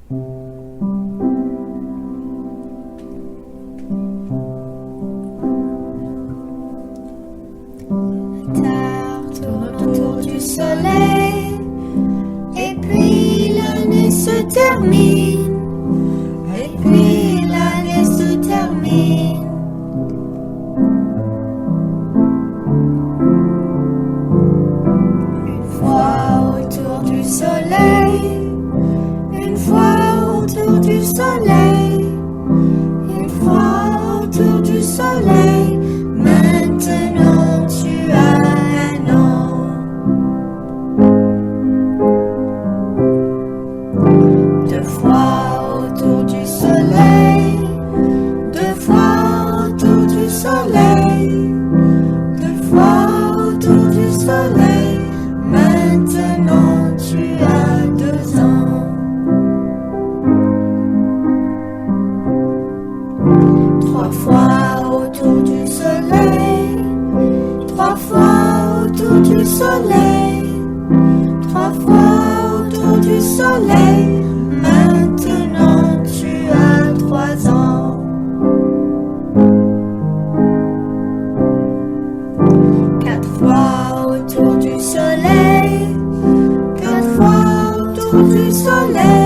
Terre tourne autour du soleil, et puis l'année se termine, et puis l'année se termine. Une fois autour du soleil, une fois autour du soleil, une fois autour du soleil. Maintenant tu as un an. Deux fois autour du soleil, deux fois autour du soleil, deux fois autour du soleil. Maintenant tu as 2 ans. Trois fois autour du soleil, trois fois autour du soleil, trois fois autour du soleil. Maintenant tu as 3 ans. Quatre fois autour du soleil, quatre fois autour du soleil.